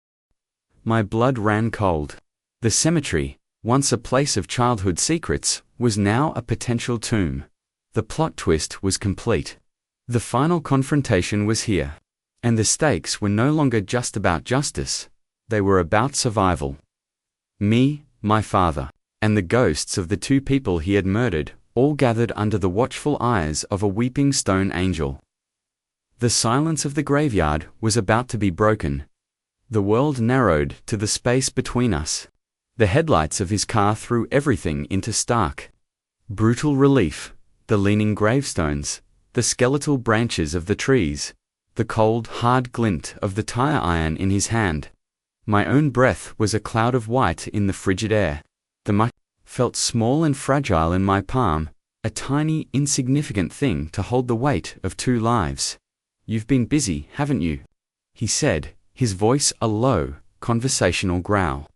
My blood ran cold. The cemetery, once a place of childhood secrets, was now a potential tomb. The plot twist was complete. The final confrontation was here. And the stakes were no longer just about justice. They were about survival. Me, my father, and the ghosts of the 2 people he had murdered, all gathered under the watchful eyes of a weeping stone angel. The silence of the graveyard was about to be broken. The world narrowed to the space between us. The headlights of his car threw everything into stark, brutal relief. The leaning gravestones, the skeletal branches of the trees, the cold, hard glint of the tire iron in his hand. My own breath was a cloud of white in the frigid air. The mic felt small and fragile in my palm, a tiny, insignificant thing to hold the weight of 2 lives. You've been busy, haven't you? He said, his voice a low, conversational growl.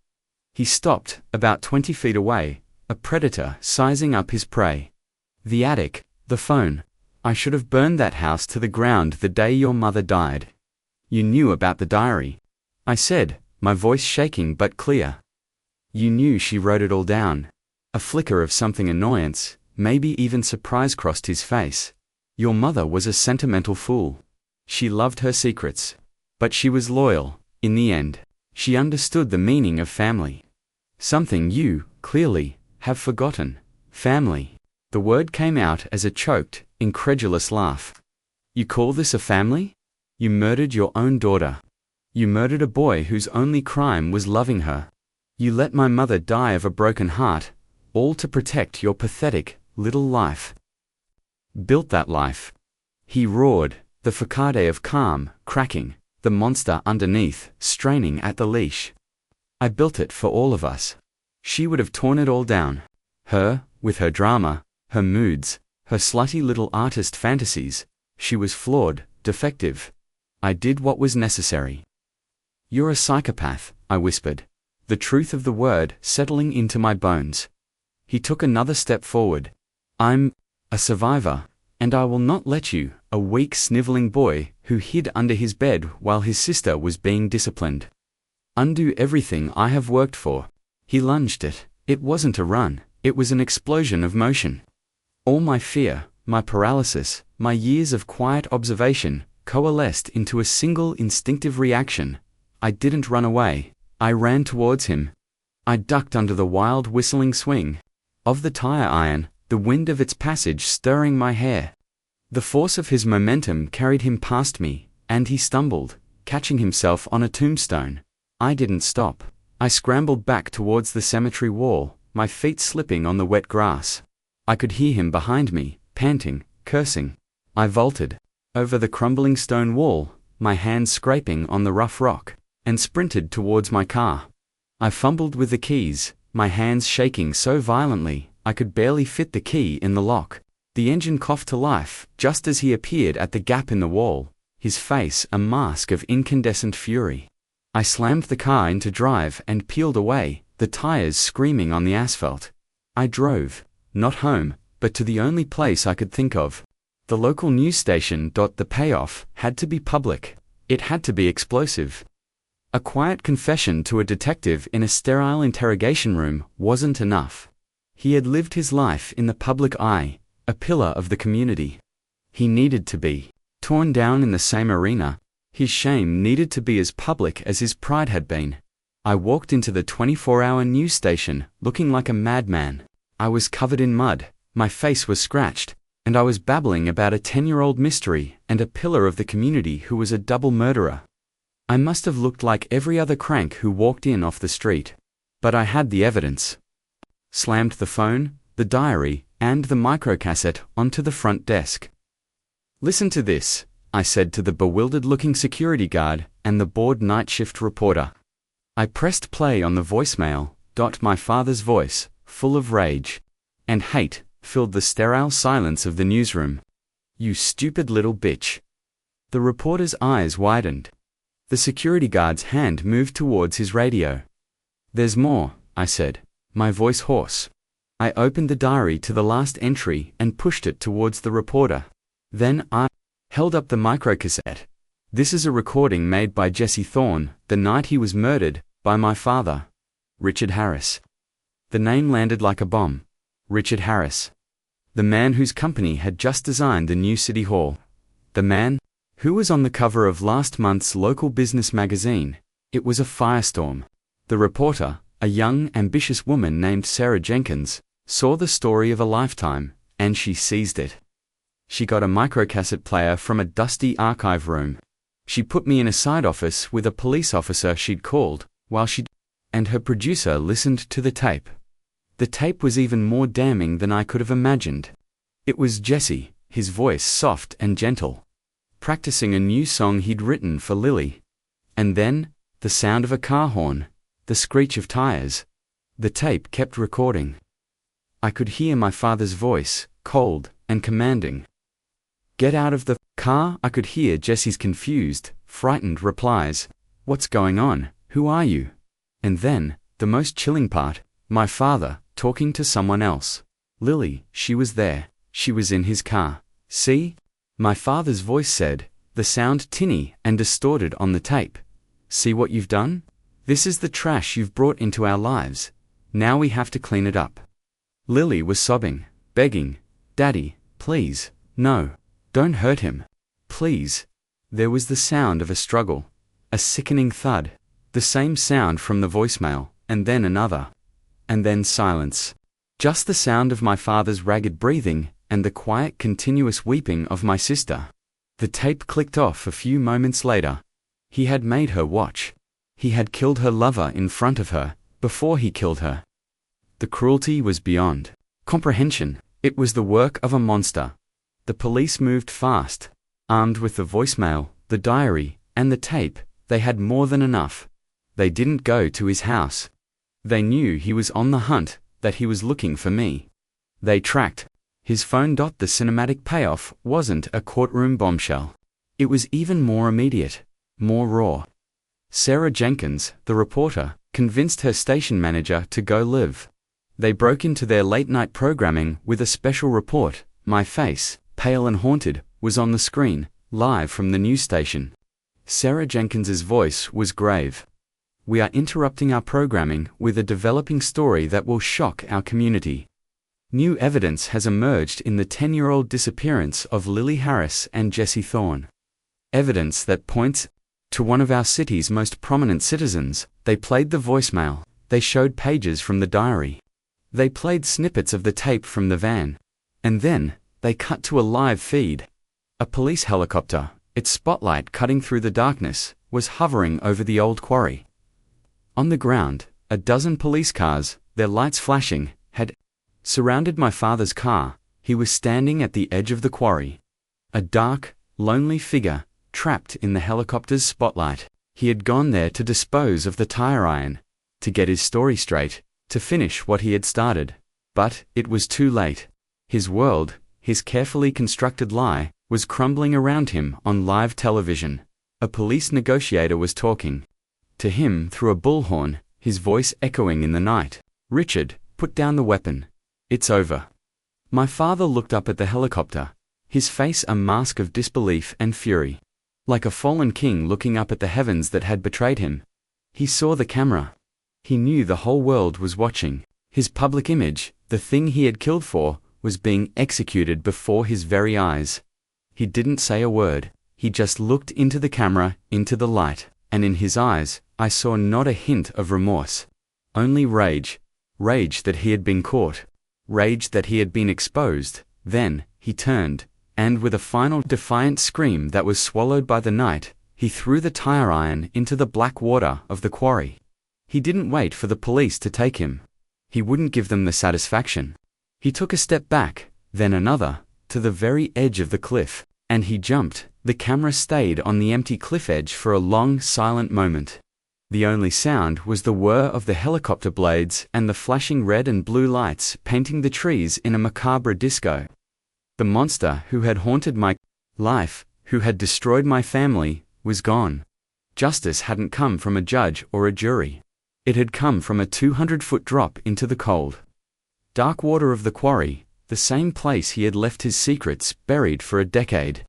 He stopped, about 20 feet away, a predator sizing up his prey. The attic, the phone. I should have burned that house to the ground the day your mother died. You knew about the diary, I said, my voice shaking but clear. You knew she wrote it all down. A flicker of something annoyance, maybe even surprise crossed his face. Your mother was a sentimental fool. She loved her secrets. But she was loyal, in the end. She understood the meaning of family. Something you, clearly, have forgotten. Family. The word came out as a choked, incredulous laugh. You call this a family? You murdered your own daughter. You murdered a boy whose only crime was loving her. You let my mother die of a broken heart, all to protect your pathetic, little life. Built that life. He roared, the facade of calm, cracking, the monster underneath, straining at the leash. I built it for all of us. She would have torn it all down. Her, with her drama, her moods, her slutty little artist fantasies. She was flawed, defective. I did what was necessary. You're a psychopath, I whispered, the truth of the word settling into my bones. He took another step forward. I'm a survivor, and I will not let you, a weak sniveling boy who hid under his bed while his sister was being disciplined, undo everything I have worked for. He lunged it. It wasn't a run, it was an explosion of motion. All my fear, my paralysis, my years of quiet observation, coalesced into a single instinctive reaction. I didn't run away, I ran towards him. I ducked under the wild whistling swing of the tire iron, the wind of its passage stirring my hair. The force of his momentum carried him past me, and he stumbled, catching himself on a tombstone. I didn't stop. I scrambled back towards the cemetery wall, my feet slipping on the wet grass. I could hear him behind me, panting, cursing. I vaulted over the crumbling stone wall, my hands scraping on the rough rock, and sprinted towards my car. I fumbled with the keys, my hands shaking so violently I could barely fit the key in the lock. The engine coughed to life just as he appeared at the gap in the wall, his face a mask of incandescent fury. I slammed the car into drive and peeled away, the tires screaming on the asphalt. I drove, not home, but to the only place I could think of. The local news station. The payoff had to be public. It had to be explosive. A quiet confession to a detective in a sterile interrogation room wasn't enough. He had lived his life in the public eye, a pillar of the community. He needed to be torn down in the same arena. His shame needed to be as public as his pride had been. I walked into the 24-hour news station, looking like a madman. I was covered in mud, my face was scratched, and I was babbling about a 10-year-old mystery and a pillar of the community who was a double murderer. I must have looked like every other crank who walked in off the street. But I had the evidence. Slammed the phone, the diary, and the microcassette onto the front desk. "Listen to this," I said to the bewildered-looking security guard and the bored night shift reporter. I pressed play on the voicemail. My father's voice, full of rage and hate, filled the sterile silence of the newsroom. "You stupid little bitch." The reporter's eyes widened. The security guard's hand moved towards his radio. "There's more," I said, my voice hoarse. I opened the diary to the last entry and pushed it towards the reporter. Then I held up the microcassette. "This is a recording made by Jesse Thorne the night he was murdered by my father, Richard Harris." The name landed like a bomb. Richard Harris. The man whose company had just designed the new City Hall. The man who was on the cover of last month's local business magazine. It was a firestorm. The reporter, a young, ambitious woman named Sarah Jenkins, saw the story of a lifetime, and she seized it. She got a microcassette player from a dusty archive room. She put me in a side office with a police officer she'd called, while she and her producer listened to the tape. The tape was even more damning than I could have imagined. It was Jesse, his voice soft and gentle, practicing a new song he'd written for Lily. And then, the sound of a car horn, the screech of tires. The tape kept recording. I could hear my father's voice, cold and commanding. "Get out of the car." I could hear Jesse's confused, frightened replies. "What's going on? Who are you?" And then, the most chilling part, my father, talking to someone else. Lily, she was there. She was in his car. "See?" My father's voice said, the sound tinny and distorted on the tape. "See what you've done? This is the trash you've brought into our lives. Now we have to clean it up." Lily was sobbing, begging, "Daddy, please, no, don't hurt him. Please." There was the sound of a struggle, a sickening thud, the same sound from the voicemail, and then another. And then silence. Just the sound of my father's ragged breathing, and the quiet continuous weeping of my sister. The tape clicked off a few moments later. He had made her watch. He had killed her lover in front of her, before he killed her. The cruelty was beyond comprehension. It was the work of a monster. The police moved fast. Armed with the voicemail, the diary, and the tape, they had more than enough. They didn't go to his house. They knew he was on the hunt, that he was looking for me. They tracked his phone. The cinematic payoff wasn't a courtroom bombshell. It was even more immediate, more raw. Sarah Jenkins, the reporter, convinced her station manager to go live. They broke into their late-night programming with a special report. My face, pale and haunted, was on the screen, live from the news station. Sarah Jenkins's voice was grave. "We are interrupting our programming with a developing story that will shock our community. New evidence has emerged in the 10-year-old disappearance of Lily Harris and Jesse Thorne. Evidence that points to one of our city's most prominent citizens." They played the voicemail. They showed pages from the diary. They played snippets of the tape from the van. And then, they cut to a live feed. A police helicopter, its spotlight cutting through the darkness, was hovering over the old quarry. On the ground, a dozen police cars, their lights flashing, had surrounded my father's car. He was standing at the edge of the quarry. A dark, lonely figure, trapped in the helicopter's spotlight. He had gone there to dispose of the tire iron, to get his story straight, to finish what he had started. But it was too late. His world, his carefully constructed lie, was crumbling around him on live television. A police negotiator was talking to him through a bullhorn, his voice echoing in the night. "Richard, put down the weapon. It's over." My father looked up at the helicopter, his face a mask of disbelief and fury. Like a fallen king looking up at the heavens that had betrayed him. He saw the camera. He knew the whole world was watching. His public image, the thing he had killed for, was being executed before his very eyes. He didn't say a word. He just looked into the camera, into the light, and in his eyes, I saw not a hint of remorse. Only rage. Rage that he had been caught. Rage that he had been exposed. Then, he turned, and with a final defiant scream that was swallowed by the night, he threw the tire iron into the black water of the quarry. He didn't wait for the police to take him. He wouldn't give them the satisfaction. He took a step back, then another, to the very edge of the cliff, and he jumped. The camera stayed on the empty cliff edge for a long, silent moment. The only sound was the whir of the helicopter blades and the flashing red and blue lights painting the trees in a macabre disco. The monster who had haunted my life, who had destroyed my family, was gone. Justice hadn't come from a judge or a jury. It had come from a 200-foot drop into the cold, dark water of the quarry, the same place he had left his secrets buried for a decade.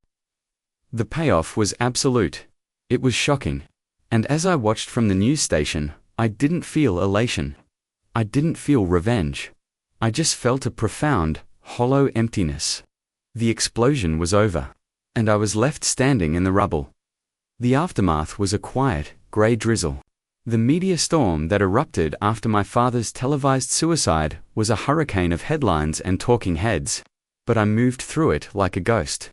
The payoff was absolute. It was shocking. And as I watched from the news station, I didn't feel elation. I didn't feel revenge. I just felt a profound, hollow emptiness. The explosion was over, and I was left standing in the rubble. The aftermath was a quiet, grey drizzle. The media storm that erupted after my father's televised suicide was a hurricane of headlines and talking heads, but I moved through it like a ghost.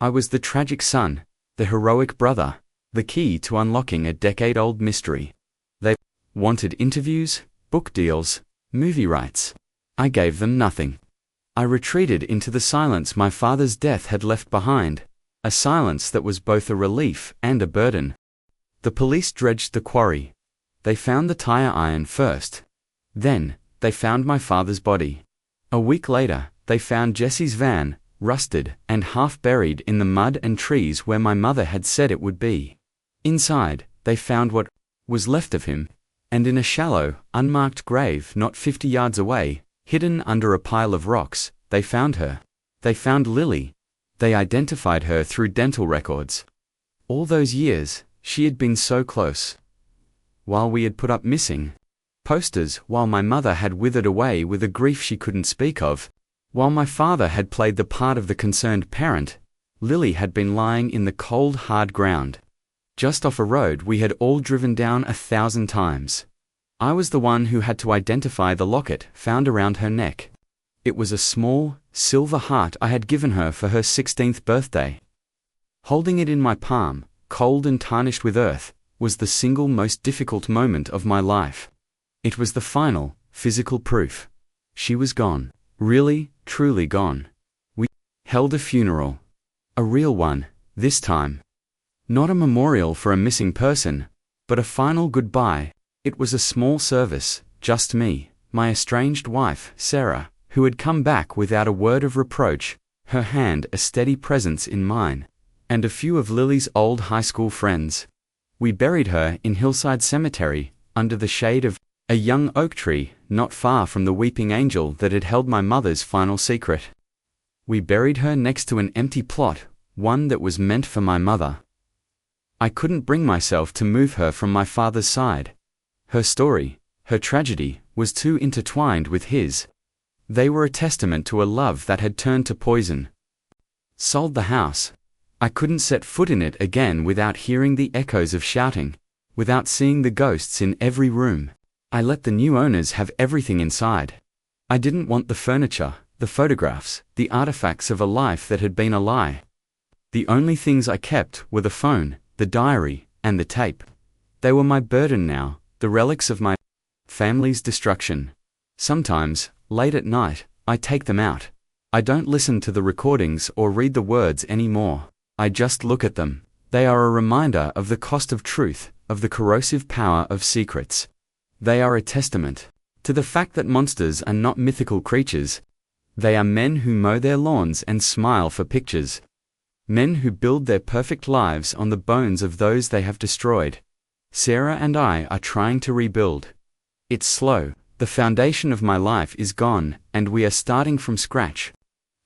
I was the tragic son, the heroic brother, the key to unlocking a decade-old mystery. They wanted interviews, book deals, movie rights. I gave them nothing. I retreated into the silence my father's death had left behind, a silence that was both a relief and a burden. The police dredged the quarry. They found the tire iron first. Then, they found my father's body. A week later, they found Jesse's van, rusted and half buried in the mud and trees where my mother had said it would be. Inside, they found what was left of him, and in a shallow, unmarked grave not 50 yards away, hidden under a pile of rocks, they found her. They found Lily. They identified her through dental records. All those years, she had been so close. While we had put up missing posters, while my mother had withered away with a grief she couldn't speak of, while my father had played the part of the concerned parent, Lily had been lying in the cold, hard ground, just off a road we had all driven down 1,000 times. I was the one who had to identify the locket found around her neck. It was a small, silver heart I had given her for her 16th birthday. Holding it in my palm, cold and tarnished with earth, was the single most difficult moment of my life. It was the final, physical proof. She was gone. Really, truly gone. We held a funeral. A real one, this time. Not a memorial for a missing person, but a final goodbye. It was a small service, just me, my estranged wife, Sarah, who had come back without a word of reproach, her hand a steady presence in mine, and a few of Lily's old high school friends. We buried her in Hillside Cemetery, under the shade of a young oak tree, not far from the weeping angel that had held my mother's final secret. We buried her next to an empty plot, one that was meant for my mother. I couldn't bring myself to move her from my father's side. Her story, her tragedy, was too intertwined with his. They were a testament to a love that had turned to poison. Sold the house. I couldn't set foot in it again without hearing the echoes of shouting, without seeing the ghosts in every room. I let the new owners have everything inside. I didn't want the furniture, the photographs, the artifacts of a life that had been a lie. The only things I kept were the phone, the diary, and the tape. They were my burden now, the relics of my family's destruction. Sometimes, late at night, I take them out. I don't listen to the recordings or read the words anymore. I just look at them. They are a reminder of the cost of truth, of the corrosive power of secrets. They are a testament to the fact that monsters are not mythical creatures. They are men who mow their lawns and smile for pictures. Men who build their perfect lives on the bones of those they have destroyed. Sarah and I are trying to rebuild. It's slow. The foundation of my life is gone, and we are starting from scratch.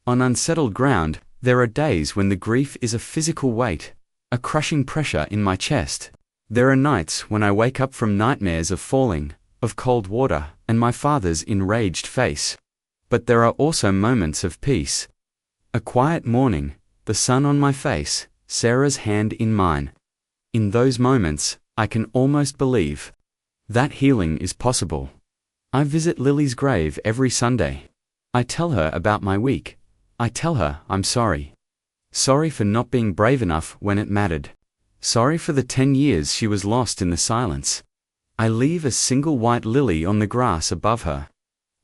On unsettled ground, there are days when the grief is a physical weight, a crushing pressure in my chest. There are nights when I wake up from nightmares of falling, of cold water, and my father's enraged face. But there are also moments of peace. A quiet morning, the sun on my face, Sarah's hand in mine. In those moments, I can almost believe that healing is possible. I visit Lily's grave every Sunday. I tell her about my week. I tell her I'm sorry. Sorry for not being brave enough when it mattered. Sorry for the 10 years she was lost in the silence. I leave a single white lily on the grass above her.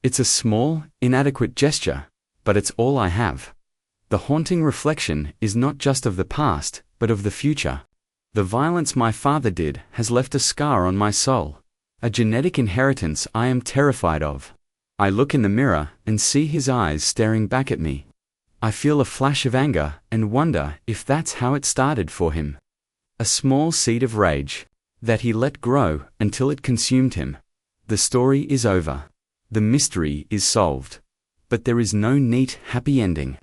It's a small, inadequate gesture, but it's all I have. The haunting reflection is not just of the past, but of the future. The violence my father did has left a scar on my soul, a genetic inheritance I am terrified of. I look in the mirror and see his eyes staring back at me. I feel a flash of anger and wonder if that's how it started for him. A small seed of rage that he let grow until it consumed him. The story is over. The mystery is solved. But there is no neat, happy ending.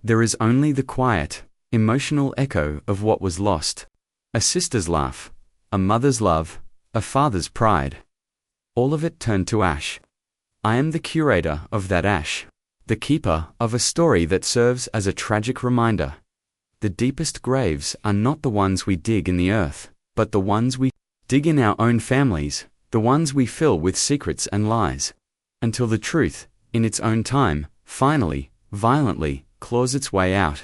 There is only the quiet, emotional echo of what was lost. A sister's laugh, a mother's love, a father's pride. All of it turned to ash. I am the curator of that ash, the keeper of a story that serves as a tragic reminder. The deepest graves are not the ones we dig in the earth, but the ones we dig in our own families, the ones we fill with secrets and lies. Until the truth, in its own time, finally, violently, claws its way out.